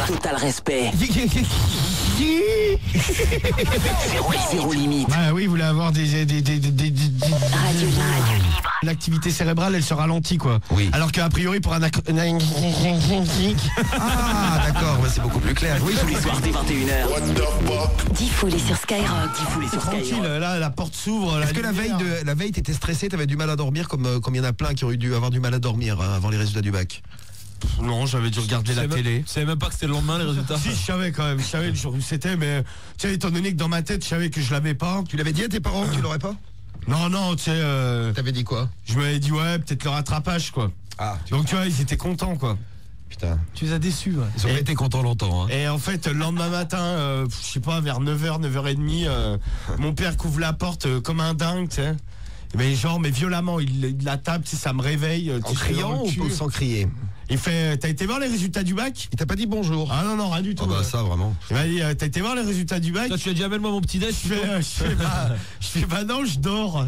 Total respect. Zéro limite. Bah oui, vous voulez avoir Radio libre. l'activité cérébrale, elle se ralentit quoi. Oui. Alors qu'a priori pour un Ah, d'accord, c'est beaucoup plus clair. Oui, Tous les soirs dès 21h. Diffoulé sur Skyrock. tranquille, là la porte s'ouvre. Est-ce que la veille t'étais stressé, t'avais du mal à dormir comme il y en a plein qui auraient dû avoir du mal à dormir avant les résultats du bac? Non, j'avais dû regarder la télé. Tu savais même pas que c'était le lendemain les résultats. Si, je savais quand même, je savais le jour où c'était, mais tu sais, étant donné que dans ma tête, je savais que je l'avais pas. Tu l'avais dit à tes parents que tu l'aurais pas? Non, tu sais, T'avais dit quoi? je m'avais dit ouais, peut-être le rattrapage quoi. Ah, Donc tu vois, ils étaient contents quoi. putain. Tu les as déçus, ouais. Ils ont été contents longtemps. Hein. Et en fait, le lendemain matin, je sais pas, vers 9h, 9h30, mon père couvre la porte comme un dingue, tu sais. Mais genre, mais violemment, il la tape, tu sais, ça me réveille. En criant ou sans crier? Il fait, t'as été voir les résultats du bac? Il t'a pas dit bonjour? Ah non, rien du tout. Ah bah ça vraiment. Il m'a dit, t'as été voir les résultats du bac? Toi, tu as dit, amène-moi mon petit déj. Je fais, bah non, je dors.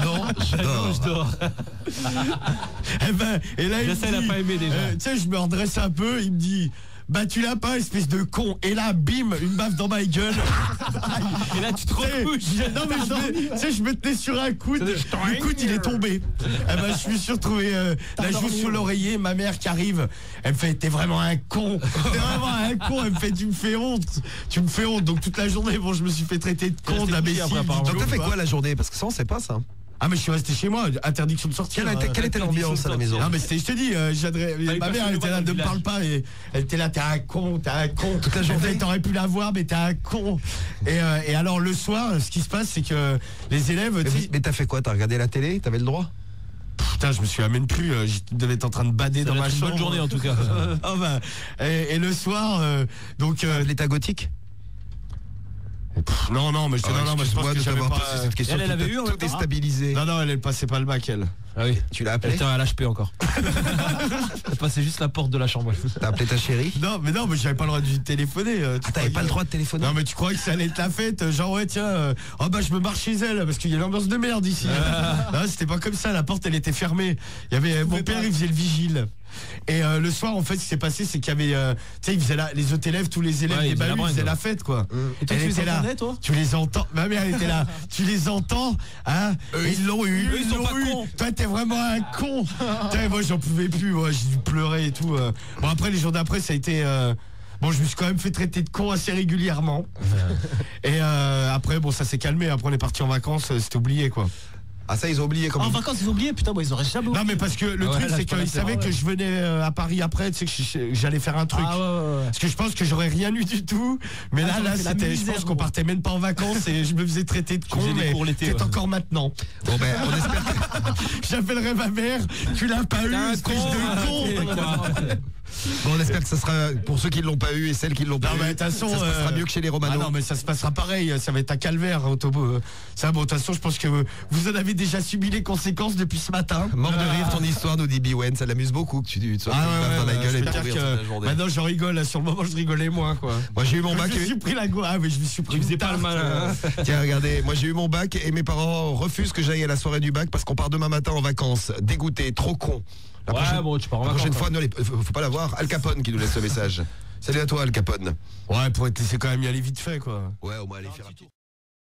Non, je dors. Je dors. Et là, il me J'essaie, elle a dit, pas aimé déjà. tu sais, je me redresse un peu, il me dit, bah tu l'as pas, espèce de con. Et là, bim, une baffe dans ma gueule. Et là, tu te recouches. Non mais tu sais, je me tenais sur un coude. Le coude il est tombé. Je me suis retrouvé la joue sur l'oreiller. Ma mère qui arrive, elle me fait, t'es vraiment un con. T'es vraiment un con. Elle me fait, tu me fais honte. Donc toute la journée, bon, je me suis fait traiter de con, d'imbécile. Donc t'as fait quoi la journée? Parce que ça on sait pas ça. Ah mais je suis resté chez moi, interdiction de sortir. Quelle était l'ambiance à la maison? Non mais c'était, je te dis, ma mère elle était là, ne me parle pas, et elle était là, t'es un con. Toute la journée. T'aurais pu la voir, mais t'es un con. Et alors le soir, ce qui se passe, c'est que les élèves. Mais t'as fait quoi? T'as regardé la télé? T'avais le droit? Putain, je me suis même plus, je devais être en train de bader dans ma chambre. Bonne journée en tout cas. Ah bah, et le soir, donc. L'état gothique? Non, mais je pense que j'avais pas. Cette question Elle avait eu en même temps. déstabilisé. Non, elle passait pas le bac, elle. Ah oui. Tu l'as Elle appelé? était à l'HP encore. Elle passait juste la porte de la chambre. T'as appelé ta chérie? Non, mais j'avais pas le droit de téléphoner. T'avais pas le droit de téléphoner? Non mais tu croyais que ça allait être la fête, genre ouais tiens, oh bah je me barre chez elle parce qu'il y a l'ambiance de merde ici. Non, c'était pas comme ça, la porte elle était fermée. Il y avait mon père, il faisait le vigile. Et le soir en fait ce qui s'est passé c'est qu'il y avait tu sais il faisait les autres élèves, tous les élèves Ouais, des ils faisaient la bahuts, bringue, faisaient ouais. la fête quoi. Et toi, Elle tu les était là. entendais, toi? Tu les entends. Ma mère elle était là. Tu les entends hein? Ils l'ont eu. Eux, ils sont pas cons. Toi t'es vraiment un con. Putain, moi j'en pouvais plus, moi j'ai dû pleurer et tout. Bon après les jours d'après ça a été bon, je me suis quand même fait traiter de con assez régulièrement. Et après, bon, ça s'est calmé. Après, on est parti en vacances, c'était oublié, quoi. Ah ça ils ont oublié comme. En vacances, ils ont oublié, putain, moi, ils auraient jamais oublié. Non, mais parce que le truc, là, c'est je qu'ils connais, savaient ouais. que je venais à Paris après, tu sais, que j'allais faire un truc. Ah ouais. Parce que je pense que j'aurais rien eu du tout. Mais là, j'aurais fait la c'était, je misère, pense qu'on gros. partait même pas en vacances et je me faisais traiter de con. faisais des Mais cours l'été, c'est ouais. encore maintenant. Bon ben on espère que... J'appellerai ma mère, tu l'as pas eu, un espèce con, de con. Bon, on espère que ça sera pour ceux qui l'ont pas eu et celles qui l'ont pas Non, mais eu. de toute façon, ça se passera mieux que chez les Romano. Ah non, mais ça se passera pareil, ça va être un calvaire. Ça, bon, de toute façon, je pense que vous en avez déjà subi les conséquences depuis ce matin. Mort de rire ton histoire, nous dit Biwen, ça l'amuse beaucoup que tu te sois Ah pris une baffe dans la gueule je et veux tout dire rire que toute la journée. maintenant je rigole, là, sur le moment je rigolais moins quoi. Moi j'ai eu mon bac. Je me suis pris la go, mais je me suis pris. Tu faisais pas le malin. Tiens, regardez, moi j'ai eu mon bac et mes parents refusent que j'aille à la soirée du bac parce qu'on part demain matin en vacances. Dégoûté, trop con. Ouais, bon, tu pars en La prochaine vacances, fois, faut pas l'avoir. Al Capone qui nous laisse ce message. Salut à toi Al Capone. Ouais, pour être laissé quand même y aller vite fait quoi. Ouais, on va aller faire un petit.